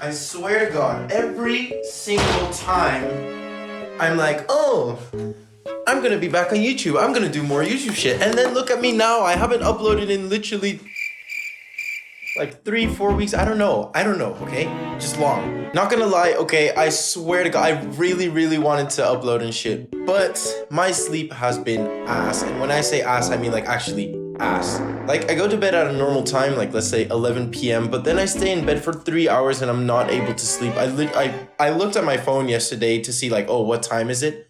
I swear to God, every single time I'm like, oh, I'm gonna be back on YouTube. I'm gonna do more YouTube shit. And then look at me now. I haven't uploaded in literally like 3-4 weeks. I don't know, okay? Just long. Not gonna lie, okay, I swear to God, I really wanted to upload and shit. But my sleep has been ass. And when I say ass, I mean like actually ass. Like I go to bed at a normal time, like let's say 11 p.m. But then I stay in bed for 3 hours and I'm not able to sleep. I looked at my phone yesterday to see like, oh, what time is it?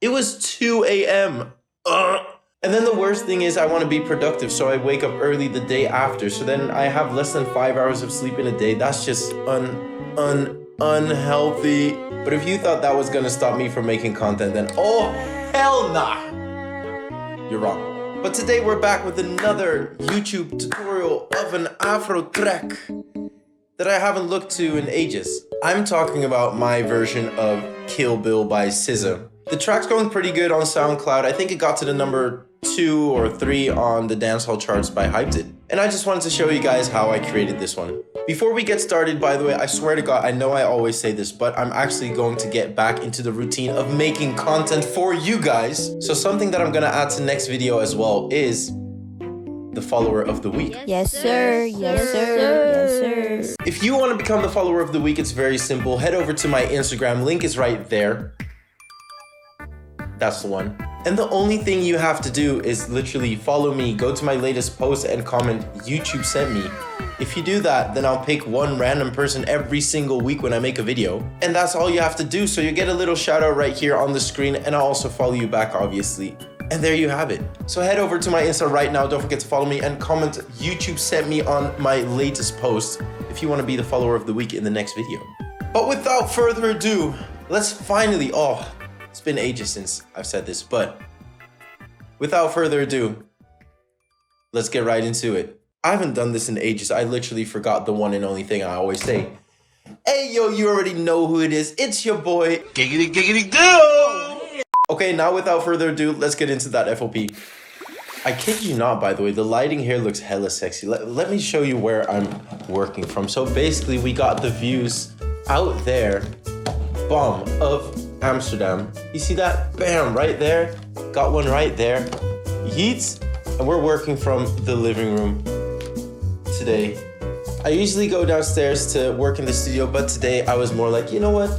It was 2 a.m. And then the worst thing is I want to be productive, so I wake up early the day after. So then I have less than 5 hours of sleep in a day. That's just unhealthy. But if you thought that was gonna stop me from making content, then oh hell nah, you're wrong. But today we're back with another YouTube tutorial of an Afro track that I haven't looked to in ages. I'm talking about my version of Kill Bill by SZA. The track's going pretty good on SoundCloud. I think it got to the number 2 or 3 on the dancehall charts by Hyped It. And I just wanted to show you guys how I created this one. Before we get started, by the way, I swear to God, I know I always say this, but I'm actually going to get back into the routine of making content for you guys. So something that I'm gonna add to next video as well is the follower of the week. Yes, sir. Yes, sir. Yes, sir. If you want to become the follower of the week, it's very simple. Head over to my Instagram. Link is right there. That's the one. And the only thing you have to do is literally follow me, go to my latest post and comment, YouTube sent me. If you do that, then I'll pick one random person every single week when I make a video. And that's all you have to do. So you get a little shout out right here on the screen, and I'll also follow you back, obviously. And there you have it. So head over to my Insta right now. Don't forget to follow me and comment, YouTube sent me on my latest post if you want to be the follower of the week in the next video. But without further ado, let's finally, it's been ages since I've said this, but without further ado, let's get right into it. I haven't done this in ages. I literally forgot the one and only thing I always say. Hey, yo, you already know who it is. It's your boy. Giggity, giggity, go! Okay, now without further ado, let's get into that FLP. I kid you not, by the way, the lighting here looks hella sexy. Let me show you where I'm working from. So basically, we got the views out there, bomb, of Amsterdam. You see that? Bam, right there. Got one right there. Yeets. And we're working from the living room today. I usually go downstairs to work in the studio, but today I was more like, you know what?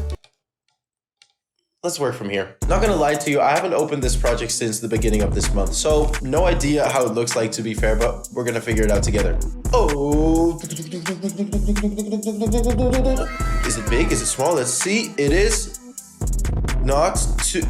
Let's work from here. Not gonna lie to you, I haven't opened this project since the beginning of this month, so no idea how it looks like, to be fair, but we're gonna figure it out together. Oh. Is it big? Is it small? Let's see. It is not too...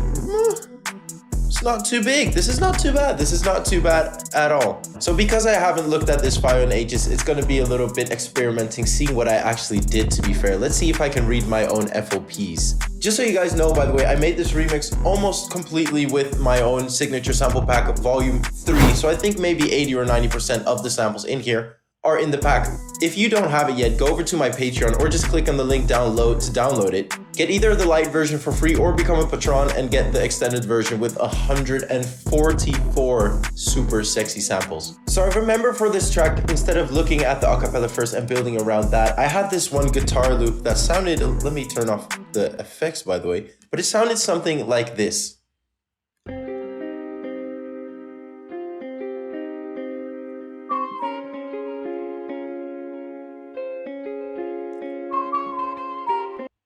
It's not too big. This is not too bad. This is not too bad at all. So because I haven't looked at this file in ages, it's gonna be a little bit experimenting, seeing what I actually did, to be fair. Let's see if I can read my own FLPs. Just so you guys know, by the way, I made this remix almost completely with my own signature sample pack of volume 3. So I think maybe 80 or 90% of the samples in here are in the pack. If you don't have it yet, go over to my Patreon or just click on the link down below to download it. Get either the light version for free or become a patron and get the extended version with 144 super sexy samples. So I remember for this track, instead of looking at the acapella first and building around that, I had this one guitar loop that sounded, let me turn off the effects by the way, but it sounded something like this.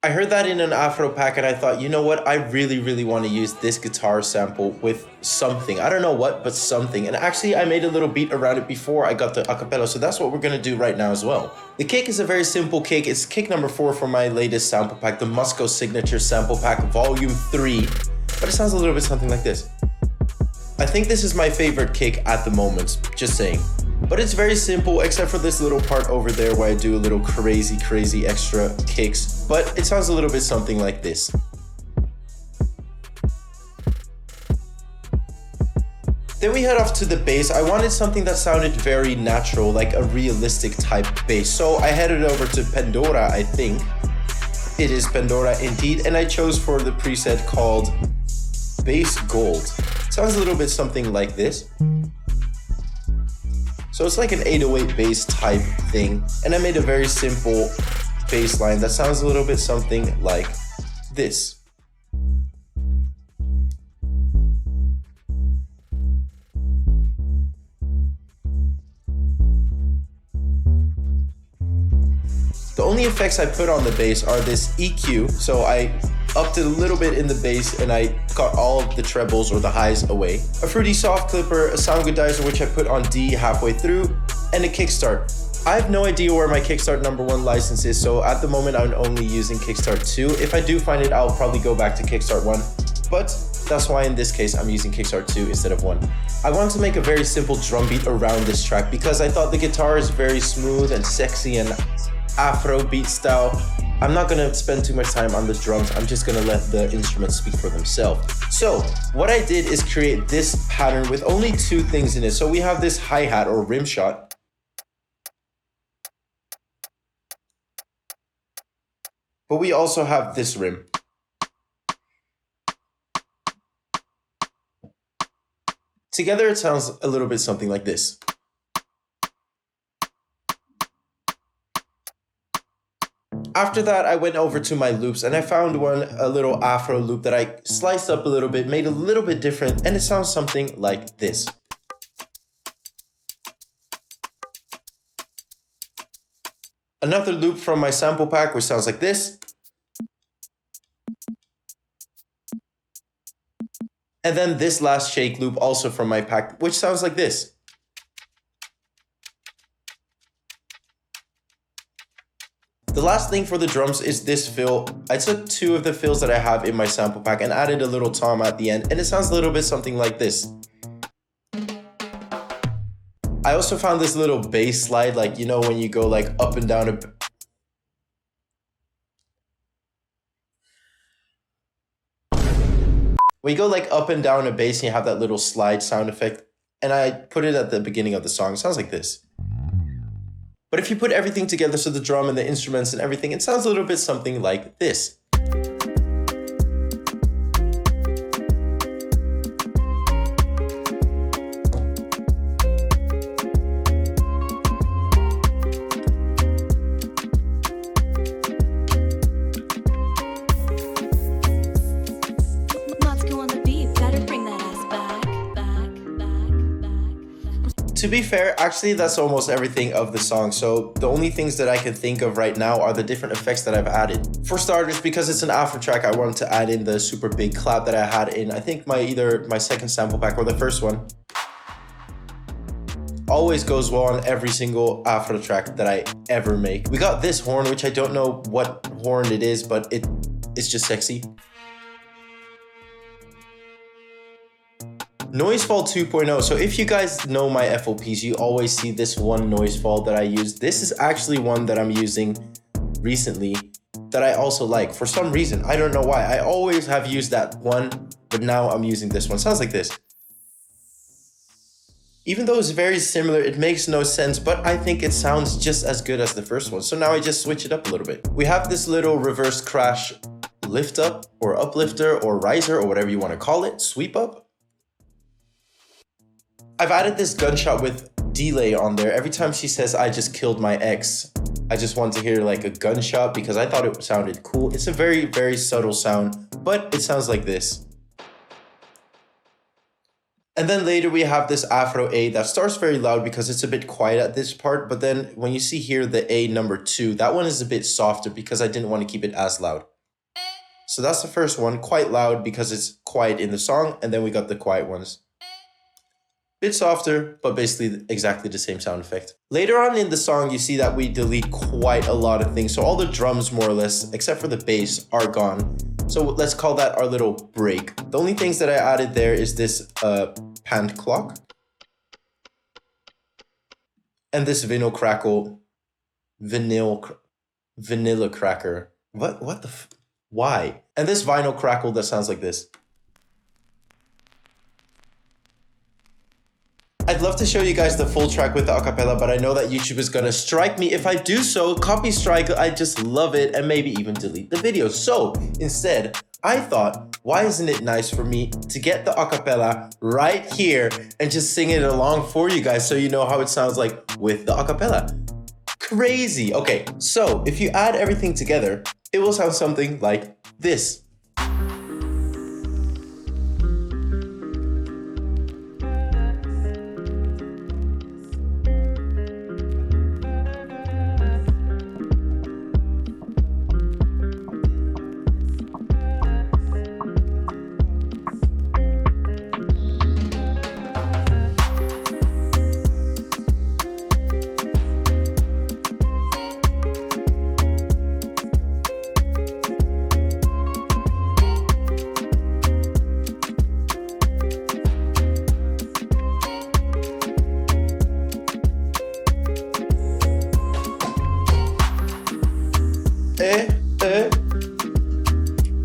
I heard that in an Afro pack and I thought, you know what? I really want to use this guitar sample with something. I don't know what, but something. And actually, I made a little beat around it before I got the acapella, so that's what we're gonna do right now as well. The kick is a very simple kick. It's kick number 4 for my latest sample pack, the Madsko Signature Sample Pack Volume 3. But it sounds a little bit something like this. I think this is my favorite kick at the moment, just saying. But it's very simple, except for this little part over there where I do a little crazy extra kicks. But it sounds a little bit something like this. Then we head off to the bass. I wanted something that sounded very natural, like a realistic type bass. So I headed over to Pandora, I think. It is Pandora indeed, and I chose for the preset called Bass Gold. It sounds a little bit something like this. So it's like an 808 bass type thing, and I made a very simple bass line that sounds a little bit something like this. The only effects I put on the bass are this EQ, so I upped it a little bit in the bass and I got all of the trebles or the highs away. A fruity soft clipper, a sound goodizer which I put on D halfway through, and a kickstart. I have no idea where my Kickstart #1 license is, so at the moment I'm only using Kickstart 2. If I do find it, I'll probably go back to Kickstart 1, but that's why in this case I'm using Kickstart 2 instead of 1. I wanted to make a very simple drum beat around this track because I thought the guitar is very smooth and sexy and Afro beat style. I'm not gonna spend too much time on the drums, I'm just gonna let the instruments speak for themselves. So what I did is create this pattern with only 2 things in it. So we have this hi-hat or rim shot. But we also have this rim. Together it sounds a little bit something like this. After that, I went over to my loops and I found a little Afro loop that I sliced up a little bit, made a little bit different, and it sounds something like this. Another loop from my sample pack, which sounds like this. And then this last shake loop also from my pack, which sounds like this. The last thing for the drums is this fill. I took 2 of the fills that I have in my sample pack and added a little tom at the end, and it sounds a little bit something like this. I also found this little bass slide, like, you know, when you go like up and down when you go like up and down a bass and you have that little slide sound effect, and I put it at the beginning of the song. It sounds like this. But if you put everything together, so the drum and the instruments and everything, it sounds a little bit something like this. Madsko on the beat, better bring that ass back. To be fair, actually that's almost everything of the song, so the only things that I can think of right now are the different effects that I've added. For starters, because it's an Afro track, I wanted to add in the super big clap that I had in, I think either my second sample pack or the first one. Always goes well on every single Afro track that I ever make. We got this horn, which I don't know what horn it is, but it's just sexy. Noise fall 2.0. So if you guys know my FLPs, you always see this one noise fall that I use. This is actually one that I'm using recently that I also like for some reason. I don't know why. I always have used that one, but now I'm using this one. Sounds like this. Even though it's very similar, it makes no sense, but I think it sounds just as good as the first one. So now I just switch it up a little bit. We have this little reverse crash lift up or uplifter or riser or whatever you want to call it, sweep up. I've added this gunshot with delay on there. Every time she says, "I just killed my ex," I just want to hear like a gunshot because I thought it sounded cool. It's a very, very subtle sound, but it sounds like this. And then later we have this Afro A that starts very loud because it's a bit quiet at this part. But then when you see here the A #2, that one is a bit softer because I didn't want to keep it as loud. So that's the first one, quite loud because it's quiet in the song. And then we got the quiet ones. Bit softer, but basically exactly the same sound effect. Later on in the song, you see that we delete quite a lot of things. So all the drums, more or less, except for the bass, are gone. So let's call that our little break. The only things that I added there is this panned clock. And this vanilla cracker. What the why? And this vinyl crackle that sounds like this. I'd love to show you guys the full track with the acapella, but I know that YouTube is gonna strike me if I do so. Copy strike, I just love it, and maybe even delete the video. So instead, I thought, why isn't it nice for me to get the acapella right here and just sing it along for you guys so you know how it sounds like with the acapella. crazy. Okay, so if you add everything together, it will sound something like this.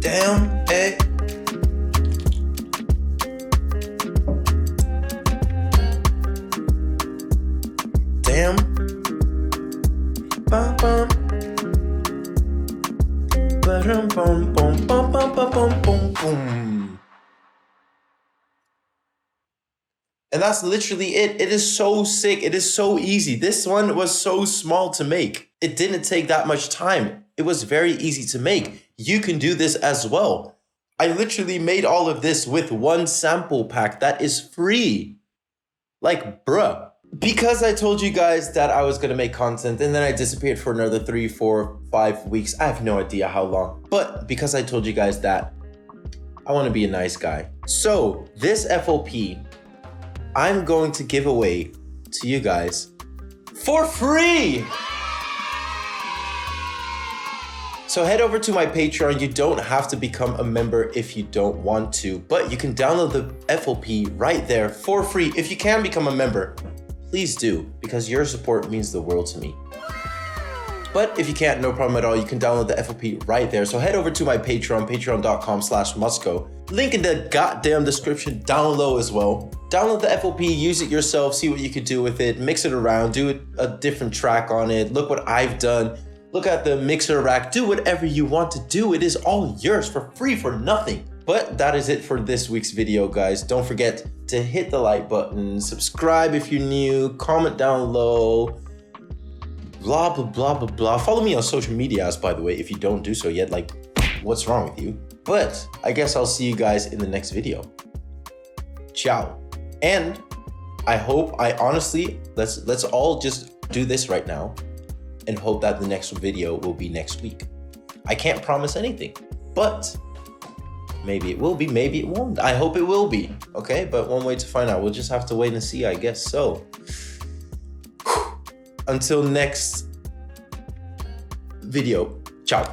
Damn, Damn. Bum bum. Ba-dum bum bum bum bum bum bum bum boom. And that's literally it. It is so sick. It is so easy. This one was so small to make. It didn't take that much time. It was very easy to make. You can do this as well. I literally made all of this with one sample pack that is free. Like, bruh. Because I told you guys that I was gonna make content and then I disappeared for another 3, 4, 5 weeks. I have no idea how long. But because I told you guys that, I wanna be a nice guy. So this FLP, I'm going to give away to you guys for free. So head over to my Patreon. You don't have to become a member if you don't want to, but you can download the FLP right there for free. If you can become a member, please do, because your support means the world to me. But if you can't, no problem at all. You can download the FLP right there. So head over to my Patreon, patreon.com/Madsko. Link in the goddamn description down low as well. Download the FLP, use it yourself, see what you can do with it, mix it around, do a different track on it. Look what I've done. Look at the mixer rack, do whatever you want to do. It is all yours for free, for nothing. But that is it for this week's video, guys. Don't forget to hit the like button, subscribe if you're new, comment down low, blah, blah, blah, blah, blah. Follow me on social medias, by the way, if you don't do so yet. Like, what's wrong with you? But I guess I'll see you guys in the next video. Ciao. And I hope, honestly, let's all just do this right now and hope that the next video will be next week. I can't promise anything, but maybe it will be, maybe it won't. I hope it will be, okay? But one way to find out, we'll just have to wait and see, I guess. So, until next video, ciao.